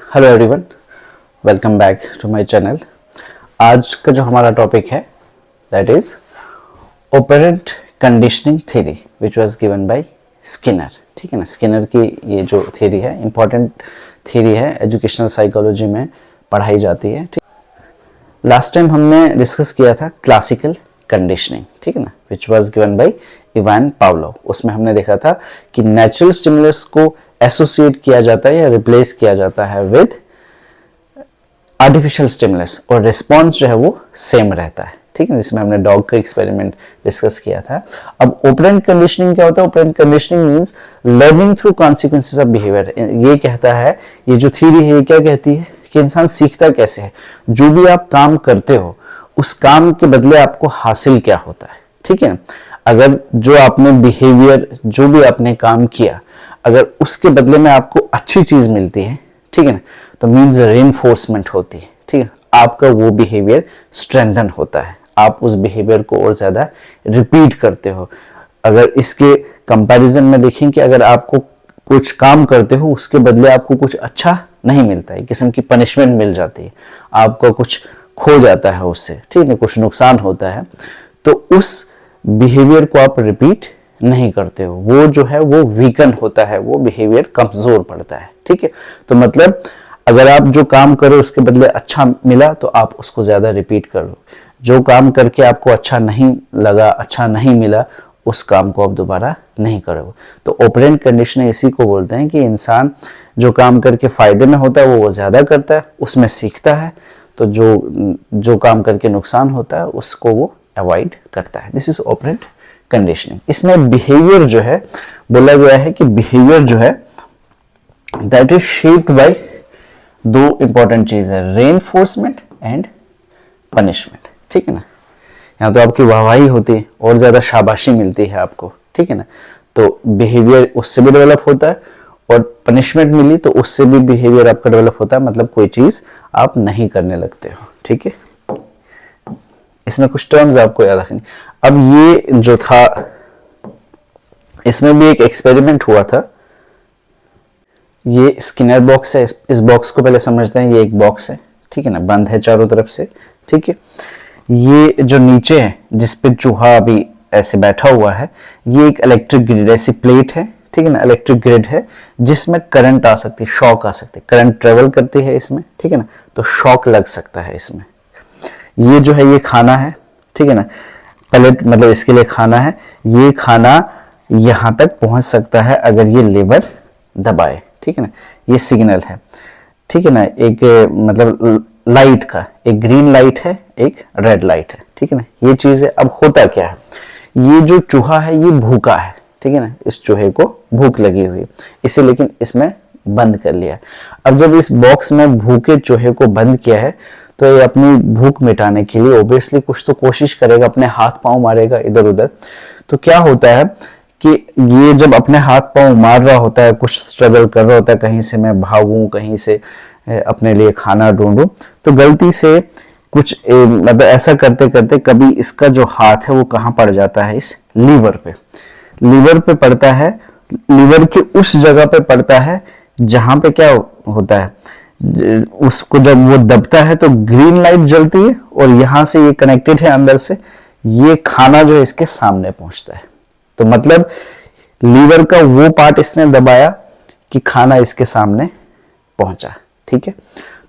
Hello everyone, welcome back to my channel. आज का जो हमारा टॉपिक है that is operant conditioning theory which was given by Skinner. ठीक है ना, स्किनर की ये जो थ्योरी है इंपॉर्टेंट थ्योरी है, एजुकेशनल साइकोलॉजी में पढ़ाई जाती है। ठीक, लास्ट टाइम हमने डिस्कस किया था क्लासिकल कंडीशनिंग, ठीक है ना, विच was given bye Ivan Pavlov. उसमें हमने देखा था कि नेचुरल स्टिमुलस को एसोसिएट किया जाता है या रिप्लेस किया जाता है विद आर्टिफिशियल स्टिमुलस और रिस्पॉन्स जो है वो सेम रहता है। ठीक है, जिसमें हमने डॉग का एक्सपेरिमेंट डिस्कस किया था। अब ऑपरेंट कंडीशनिंग क्या होता है? Operant conditioning means learning through consequences of behaviour. ये कहता है, ये जो थ्योरी है ये क्या कहती है कि इंसान सीखता कैसे है। जो भी आप काम करते हो उस काम के बदले आपको हासिल क्या होता है। ठीक है, अगर जो आपने बिहेवियर, जो भी आपने काम किया, अगर उसके बदले में आपको अच्छी चीज मिलती है, ठीक है ना, तो मीन्स रेनफोर्समेंट होती है। ठीक है, आपका वो बिहेवियर स्ट्रेंथन होता है, आप उस बिहेवियर को और ज्यादा रिपीट करते हो। अगर इसके कंपैरिजन में देखें कि अगर आपको कुछ काम करते हो उसके बदले आपको कुछ अच्छा नहीं मिलता है, किस्म की पनिशमेंट मिल जाती है, आपको कुछ खो जाता है उससे, ठीक है, कुछ नुकसान होता है, तो उस बिहेवियर को आप रिपीट नहीं करते हो। वो जो है वो वीकन होता है, वो बिहेवियर कमजोर पड़ता है। ठीक है, तो मतलब अगर आप जो काम करो उसके बदले अच्छा मिला तो आप उसको ज्यादा रिपीट करो। जो काम करके आपको अच्छा नहीं लगा, अच्छा नहीं मिला, उस काम को आप दोबारा नहीं करो। तो ऑपरेंट कंडीशनिंग इसी को बोलते हैं कि इंसान जो काम करके फायदे में होता है वो ज्यादा करता है, उसमें सीखता है, तो जो काम करके नुकसान होता है उसको वो अवॉइड करता है। This is operant conditioning. इसमें बिहेवियर जो है बोला गया है कि बिहेवियर जो है दैट इज शेप्ड बाय दो इंपॉर्टेंट चीज है, रेनफोर्समेंट एंड पनिशमेंट। ठीक है ना, यहाँ तो आपकी वाहवाही होती है और ज्यादा शाबाशी मिलती है आपको। ठीक है ना, तो बिहेवियर उससे भी डेवलप होता है और पनिशमेंट मिली तो उससे भी बिहेवियर आपका डेवलप होता है, मतलब कोई चीज आप नहीं करने लगते हो। ठीक है, इसमें कुछ टर्म्स आपको याद रखनी। अब ये जो था इसमें भी एक एक्सपेरिमेंट हुआ था। ये स्किनर बॉक्स है, इस बॉक्स को पहले समझते हैं। ये एक बॉक्स है, ठीक है ना, बंद है चारों तरफ से। ठीक है, ये जो नीचे है जिस पे चूहा अभी ऐसे बैठा हुआ है, ये एक इलेक्ट्रिक ग्रिड, ऐसी प्लेट है, ठीक है ना, इलेक्ट्रिक ग्रिड है जिसमें करंट आ सकती है, शॉक आ सकती है, करंट ट्रेवल करती है इसमें, ठीक है ना, तो शॉक लग सकता है इसमें। ये जो है ये खाना है, ठीक है ना, पैलेट मतलब इसके लिए खाना है। ये खाना यहां तक पहुंच सकता है अगर ये लेवर दबाए। ठीक है ना, ये सिग्नल है, ठीक है ना, एक मतलब लाइट का, एक ग्रीन लाइट है, एक रेड लाइट है। ठीक है ना, ये चीज है। अब होता क्या है, ये जो चूहा है ये भूखा है, ठीक है ना, इस चूहे को भूख लगी हुई, इसे लेकिन इसमें बंद कर लिया। अब जब इस बॉक्स में भूखे चूहे को बंद किया है तो ये अपनी भूख मिटाने के लिए ओब्वियसली कुछ तो कोशिश करेगा, अपने हाथ पांव मारेगा इधर उधर। तो क्या होता है कि ये जब अपने हाथ पांव मार रहा होता है, कुछ स्ट्रगल कर रहा होता है, कहीं से मैं भागूं, कहीं से अपने लिए खाना ढूंढूं, तो गलती से कुछ मतलब ऐसा करते करते कभी इसका जो हाथ है वो कहाँ पड़ जाता है, इस लीवर पे। लीवर पे पड़ता है, लीवर के उस जगह पे पड़ता है जहां पे क्या होता है, उसको जब वो दबता है तो ग्रीन लाइट जलती है और यहां से ये कनेक्टेड है अंदर से, ये खाना जो है इसके सामने पहुंचता है। तो मतलब लीवर का वो पार्ट इसने दबाया कि खाना इसके सामने पहुंचा। ठीक है,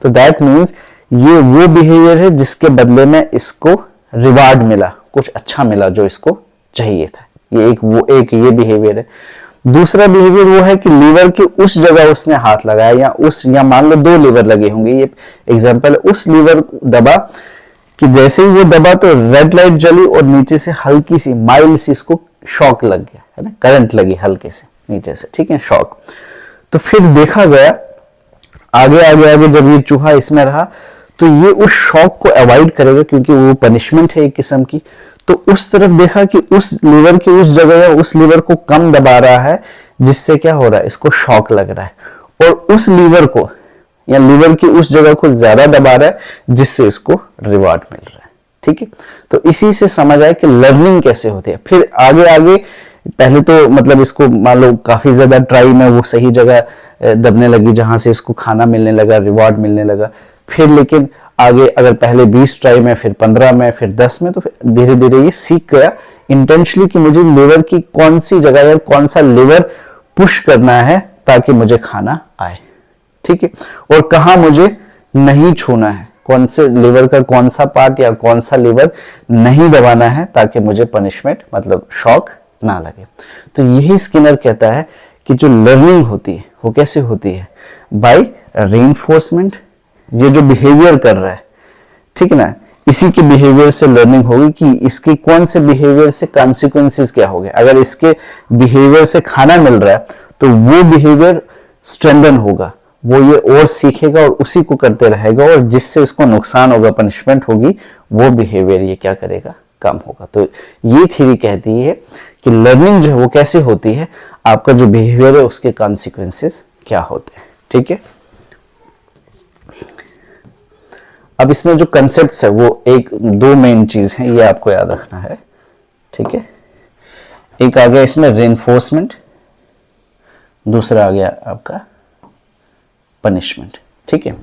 तो दैट मीन्स ये वो बिहेवियर है जिसके बदले में इसको रिवार्ड मिला, कुछ अच्छा मिला जो इसको चाहिए था। ये एक ये बिहेवियर है। दूसरा बिहेवियर वो है कि लीवर की उस जगह उसने हाथ लगाया, या मान लो दो लीवर लगे होंगे, ये एग्जांपल है, उस लीवर दबा कि जैसे ही वो दबा तो रेड लाइट जली और नीचे से हल्की सी माइल्ड सी इसको शॉक लग गया, है ना, करंट लगी हल्के से नीचे से, ठीक है, शॉक। तो फिर देखा गया आगे आगे आगे जब ये चूहा इसमें रहा तो ये उस शॉक को अवॉइड करेगा क्योंकि वो पनिशमेंट है एक किस्म की। तो उस तरफ देखा कि उस लीवर की उस जगह या उस लीवर को कम दबा रहा है जिससे क्या हो रहा है, इसको शॉक लग रहा है, और उस लीवर को या लीवर की उस जगह को ज्यादा दबा रहा है जिससे इसको रिवार्ड मिल रहा है। ठीक है, तो इसी से समझ आए कि लर्निंग कैसे होती है। फिर आगे आगे पहले तो मतलब इसको मान लो काफी ज्यादा ट्राई में वो सही जगह दबने लगी जहां से इसको खाना मिलने लगा, रिवॉर्ड मिलने लगा। फिर लेकिन आगे अगर पहले 20 ट्राई में, फिर 15 में, फिर 10 में, तो धीरे धीरे ये सीख गया इंटेंशनली कि मुझे लिवर की कौन सी जगह या कौन सा लिवर पुश करना है ताकि मुझे खाना आए, ठीक है, और कहा मुझे नहीं छूना है, कौन से लिवर का कौन सा पार्ट या कौन सा लिवर नहीं दबाना है ताकि मुझे पनिशमेंट मतलब शॉक ना लगे। तो यही स्किनर कहता है कि जो लर्निंग होती है वो कैसे होती है, बाय रीइंफोर्समेंट। ये जो बिहेवियर कर रहा है, ठीक है ना, इसी के बिहेवियर से लर्निंग होगी कि इसके कौन से बिहेवियर से कॉन्सिक्वेंसेस क्या हो गए। अगर इसके बिहेवियर से खाना मिल रहा है तो वो बिहेवियर स्ट्रेंथन होगा, वो ये और सीखेगा और उसी को करते रहेगा, और जिससे इसको नुकसान होगा, पनिशमेंट होगी, वो बिहेवियर ये क्या करेगा, कम होगा। तो ये थ्योरी कहती है कि लर्निंग जो है वो कैसे होती है, आपका जो बिहेवियर है उसके कॉन्सिक्वेंसेस क्या होते हैं, ठीक है। अब इसमें जो कंसेप्ट्स है वो एक दो मेन चीज है, ये आपको याद रखना है, ठीक है। एक आ गया इसमें रेनफोर्समेंट, दूसरा आ गया आपका पनिशमेंट, ठीक है।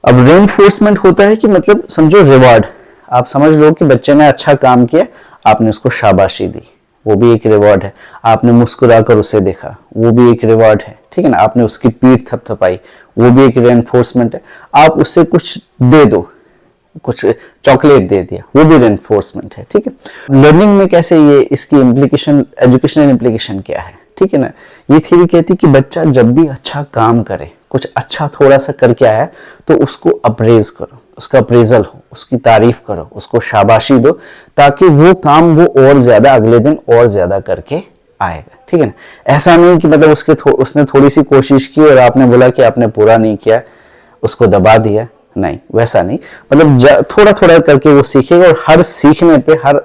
अब रेनफोर्समेंट होता है कि मतलब समझो रिवॉर्ड, आप समझ लो कि बच्चे ने अच्छा काम किया, आपने उसको शाबाशी दी, वो भी एक रिवॉर्ड है। आपने मुस्कुराकर उसे देखा, वो भी एक रिवॉर्ड है, ठीक है ना। आपने उसकी पीठ थपथपाई, वो भी एक रेनफोर्समेंट है। आप उससे कुछ दे दो, कुछ चॉकलेट दे दिया, वो भी रेनफोर्समेंट है, ठीक है। लर्निंग में कैसे ये इसकी इम्प्लीकेशन, एजुकेशनल इम्प्लीकेशन क्या है, ठीक है ना। ये थ्योरी कहती है कि बच्चा जब भी अच्छा काम करे, कुछ अच्छा थोड़ा सा करके आया, तो उसको अप्रेज करो, उसका अप्रेजल हो, उसकी तारीफ करो, उसको शाबाशी दो, ताकि वो काम वो और ज्यादा अगले दिन और ज्यादा करके आएगा, ठीक है ना। ऐसा नहीं कि मतलब उसने थोड़ी सी कोशिश की और आपने बोला कि आपने पूरा नहीं किया, उसको दबा दिया, नहीं, वैसा नहीं। मतलब थोड़ा थोड़ा करके वो सीखेगा, और हर सीखने पे, हर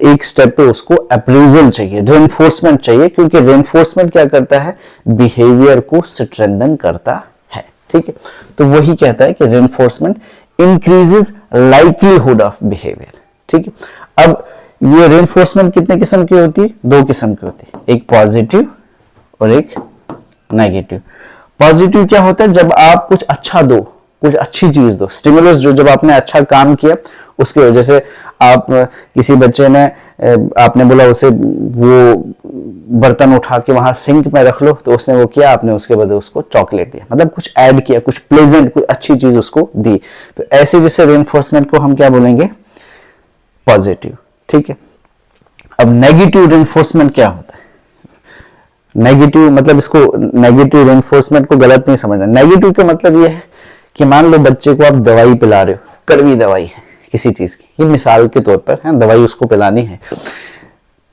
एक स्टेप पे उसको अप्रेजल चाहिए, रेनफोर्समेंट चाहिए, क्योंकि रेनफोर्समेंट क्या करता है, बिहेवियर को स्ट्रेंथन करता है, ठीक है। तो वही कहता है कि reinforcement increases likelihood of behaviour, ठीक है। अब ये रेनफोर्समेंट कितने किस्म की होती है, दो किस्म की होती है, एक पॉजिटिव और एक नेगेटिव। पॉजिटिव क्या होता है, जब आप कुछ अच्छा दो, कुछ अच्छी चीज दो, स्टिमुलस, जो जब आपने अच्छा काम किया उसकी वजह से, आप किसी बच्चे ने, आपने बोला उसे वो बर्तन उठा के वहां सिंक में रख लो, तो उसने वो किया, आपने उसके बदले उसको चॉकलेट दिया, मतलब कुछ ऐड किया, कुछ प्लेजेंट, कुछ अच्छी चीज उसको दी। तो ऐसे जैसे रेनफोर्समेंट को हम क्या बोलेंगे, पॉजिटिव, ठीक है। अब नेगेटिव रेनफोर्समेंट क्या होता है, नेगेटिव मतलब इसको, नेगेटिव रेनफोर्समेंट को गलत नहीं समझना। नेगेटिव का मतलब ये है कि मान लो बच्चे को आप दवाई पिला रहे हो, कड़वी दवाई है किसी चीज की, ये मिसाल के तौर पर है, दवाई उसको पिलानी है,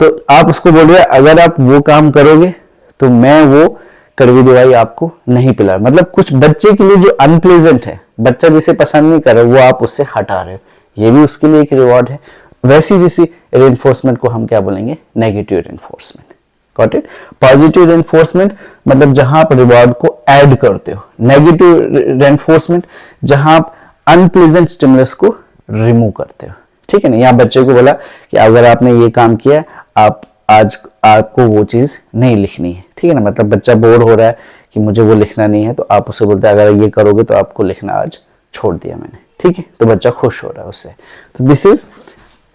तो आप उसको बोल रहे अगर आप वो काम करोगे तो मैं वो कड़वी दवाई आपको नहीं पिला, मतलब कुछ बच्चे के लिए जो अनप्लेजेंट है, बच्चा जिसे पसंद नहीं कर रहा, वो आप उससे हटा रहे हो, ये भी उसके लिए एक रिवॉर्ड है। वैसी जैसी रेनफोर्समेंट को हम क्या बोलेंगे, negative reinforcement. Got it. Positive reinforcement मतलब जहां आप रिवॉर्ड को ऐड करते हो, नेगेटिव रेनफोर्समेंट जहां आप अनप्लेजेंट स्टिमुलस को रिमूव करते हो, ठीक है ना। यहाँ बच्चे को बोला कि अगर आपने ये काम किया, आप आज आपको वो चीज नहीं लिखनी है, ठीक है ना। मतलब बच्चा बोर हो रहा है कि मुझे वो लिखना नहीं है, तो आप उसे बोलते हैं अगर ये करोगे तो आपको लिखना आज छोड़ दिया मैंने, ठीक है, तो बच्चा खुश हो रहा है उससे। तो दिस इज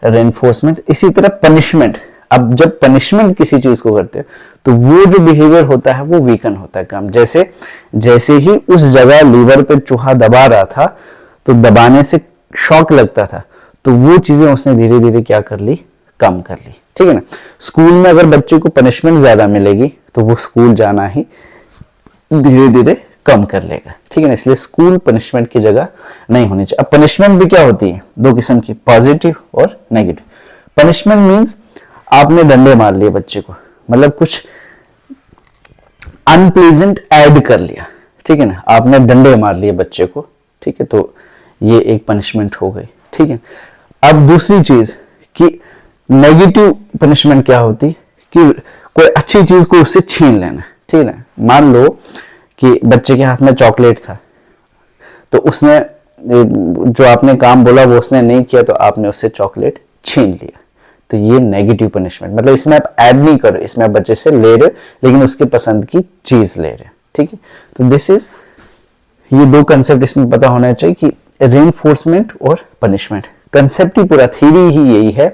रेनफोर्समेंट। इसी तरह पनिशमेंट, अब जब पनिशमेंट किसी चीज को करते हो तो वो जो बिहेवियर होता है वो वीकन होता है, कम। जैसे जैसे ही उस जगह लीवर पे चूहा दबा रहा था तो दबाने से शॉक लगता था, तो वो चीजें उसने धीरे धीरे क्या कर ली, कम कर ली, ठीक है ना। स्कूल में अगर बच्चे को पनिशमेंट ज्यादा मिलेगी तो वो स्कूल जाना ही धीरे धीरे कम कर लेगा, ठीक है ना। इसलिए स्कूल पनिशमेंट की जगह नहीं होनी चाहिए। अब पनिशमेंट भी क्या होती है, दो किस्म की, पॉजिटिव और नेगेटिव। पनिशमेंट मींस आपने डंडे मार लिए बच्चे को, मतलब कुछ अनप्लेजेंट ऐड कर लिया, ठीक है ना, आपने डंडे मार लिए बच्चे को, ठीक है, तो ये एक पनिशमेंट हो गई, ठीक है। अब दूसरी चीज कि नेगेटिव पनिशमेंट क्या होती कि कोई अच्छी चीज को उससे छीन लेना, ठीक है ना। मान लो कि बच्चे के हाथ में चॉकलेट था, तो उसने जो आपने काम बोला वो उसने नहीं किया, तो आपने उससे चॉकलेट छीन लिया, तो ये नेगेटिव पनिशमेंट, मतलब इसमें आप ऐड नहीं करो, इसमें आप बच्चे से ले रहे हो लेकिन उसके पसंद की चीज ले रहे हो, ठीक है। तो दिस इज, ये दो कंसेप्ट इसमें पता होना चाहिए कि रेनफोर्समेंट और पनिशमेंट। कंसेप्ट ही पूरा, थ्योरी ही यही है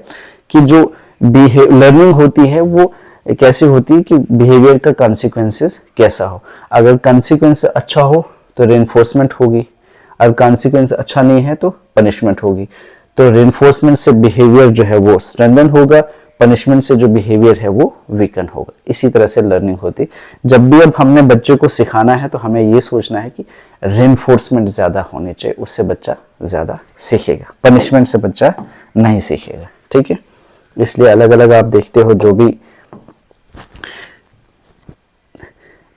कि जो लर्निंग होती है वो कैसे होती है कि बिहेवियर का कॉन्सिक्वेंसेस कैसा हो। अगर कॉन्सिक्वेंस अच्छा हो तो रेनफोर्समेंट होगी, अगर कॉन्सिक्वेंस अच्छा नहीं है तो पनिशमेंट होगी। तो रेनफोर्समेंट से बिहेवियर जो है वो स्ट्रेंथन होगा, पनिशमेंट से जो बिहेवियर है वो वीकन होगा। इसी तरह से लर्निंग होती। जब भी अब हमने बच्चे को सिखाना है तो हमें ये सोचना है कि रेनफोर्समेंट ज्यादा होनी चाहिए, उससे बच्चा ज्यादा सीखेगा, पनिशमेंट से बच्चा नहीं सीखेगा, ठीक है। इसलिए अलग अलग आप देखते हो जो भी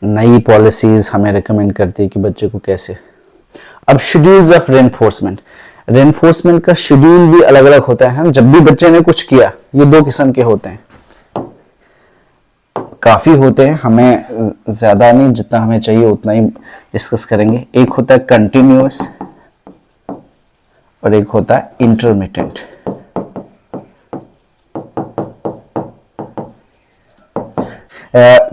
नई पॉलिसीज हमें रिकमेंड करती है कि बच्चे को कैसे। अब शेड्यूल्स ऑफ रेनफोर्समेंट, रेनफोर्समेंट का शेड्यूल भी अलग अलग होता है। जब भी बच्चे ने कुछ किया, ये दो किस्म के होते हैं, काफी होते हैं, हमें ज्यादा नहीं, जितना हमें चाहिए उतना ही डिस्कस करेंगे। एक होता है कंटिन्यूअस और एक होता है इंटरमिटेंट।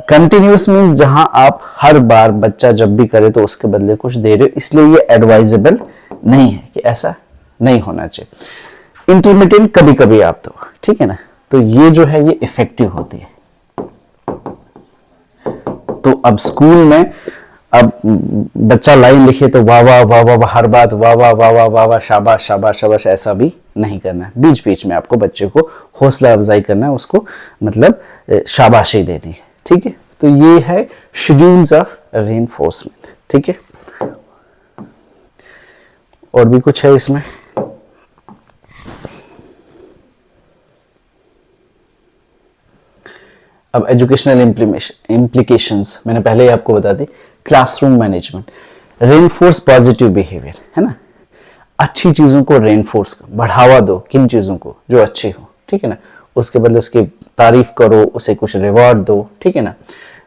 कंटिन्यूअस मीन जहां आप हर बार बच्चा जब भी करे तो उसके बदले कुछ दे रहे हो, इसलिए ये एडवाइजेबल नहीं है कि ऐसा नहीं होना चाहिए। इंटरमिटेंट कभी कभी आप दो, ठीक है ना, तो ये जो है ये इफेक्टिव होती है। तो अब स्कूल में अब बच्चा लाइन लिखे तो वाह वाह वाह वाह हर बात वाह वाह वाह वाह वाह वाह शाबाश शाबाश शाबाश, ऐसा भी नहीं करना है। बीच बीच में आपको बच्चे को हौसला अफजाई करना है, उसको मतलब शाबाशी देनी है, ठीक है। तो ये है शेड्यूल्स ऑफ रेनफोर्समेंट, ठीक है। और भी कुछ है इसमें, अब एजुकेशनल इम्प्लीकेशंस मैंने पहले ही आपको बता दी। Classroom management, reinforce positive behaviour, है ना, अच्छी चीजों को रेनफोर्स बढ़ावा दो, किन चीजों को जो अच्छी हो, ठीक है ना, उसके बदले उसकी तारीफ करो, उसे कुछ रिवॉर्ड दो, ठीक है ना।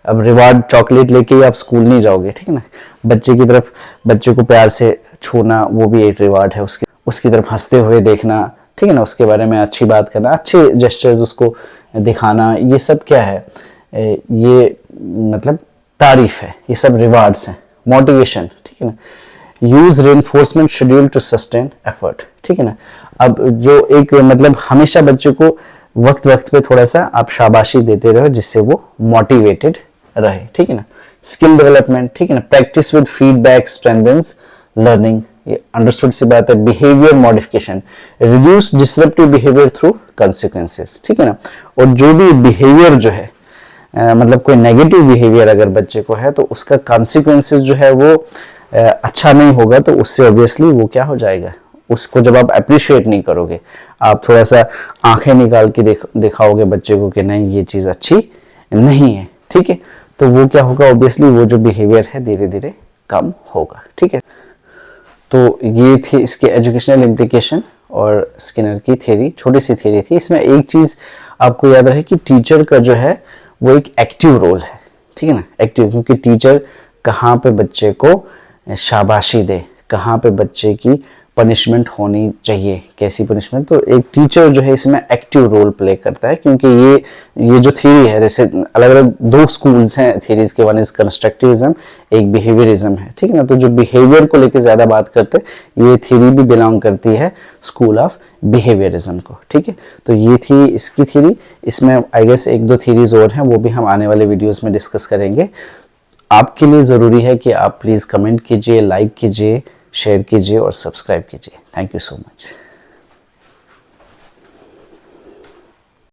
अब रिवॉर्ड चॉकलेट लेके ही आप स्कूल नहीं जाओगे, ठीक है ना, बच्चे की तरफ, बच्चे को प्यार से छूना वो भी एक रिवॉर्ड है, उसकी तरफ हंसते हुए देखना, ठीक है ना, उसके बारे में अच्छी बात करना, अच्छे जेस्चर्स उसको दिखाना, ये सब क्या है, ये मतलब तारीफ है, ये सब रिवार्ड्स हैं, मोटिवेशन, ठीक है ना। Use reinforcement schedule to sustain effort, ठीक है ना। अब जो एक मतलब हमेशा बच्चे को वक्त वक्त पे थोड़ा सा आप शाबाशी देते रहो जिससे वो मोटिवेटेड रहे, ठीक है ना। स्किल डेवलपमेंट, ठीक है ना, practice with feedback strengthens learning, ये अंडरस्टूड सी बात है। Behaviour modification, reduce disruptive behaviour through consequences, ठीक है ना। और जो भी बिहेवियर जो है मतलब कोई नेगेटिव बिहेवियर अगर बच्चे को है तो उसका कॉन्सिक्वेंसेस जो है वो अच्छा नहीं होगा, तो उससे ऑब्वियसली वो क्या हो जाएगा, उसको जब आप अप्रिशिएट नहीं करोगे, आप थोड़ा सा आंखें निकाल के दिखाओगे बच्चे को कि नहीं ये चीज अच्छी नहीं है, ठीक है, तो वो क्या होगा, ऑब्वियसली वो जो बिहेवियर है धीरे धीरे कम होगा, ठीक है। तो ये थी इसके एजुकेशनल इम्प्लीकेशन और स्किनर की थ्योरी, छोटी सी थ्योरी थी। इसमें एक चीज आपको याद रहे कि टीचर का जो है वो एक एक्टिव रोल है, ठीक है ना, एक्टिव, क्योंकि टीचर कहाँ पे बच्चे को शाबाशी दे, कहाँ पे बच्चे की पनिशमेंट होनी चाहिए, कैसी पनिशमेंट, तो एक टीचर जो है इसमें एक्टिव रोल प्ले करता है। क्योंकि ये जो थ्योरी है, जैसे अलग अलग दो स्कूल्स हैं थ्योरीज के, वन इज कंस्ट्रक्टिविज्म, एक बिहेवियरिज्म है, ठीक है ना। तो जो बिहेवियर को लेकर ज्यादा बात करते हैं, ये थ्योरी भी बिलोंग करती है स्कूल ऑफ बिहेवियरिज्म को, ठीक है। तो ये थी इसकी थ्योरी। इसमें आई गेस एक दो थ्योरीज और हैं, वो भी हम आने वाले वीडियोज में डिस्कस करेंगे। आपके लिए जरूरी है कि आप प्लीज कमेंट कीजिए, लाइक कीजिए, शेयर कीजिए और सब्सक्राइब कीजिए। Thank you so much.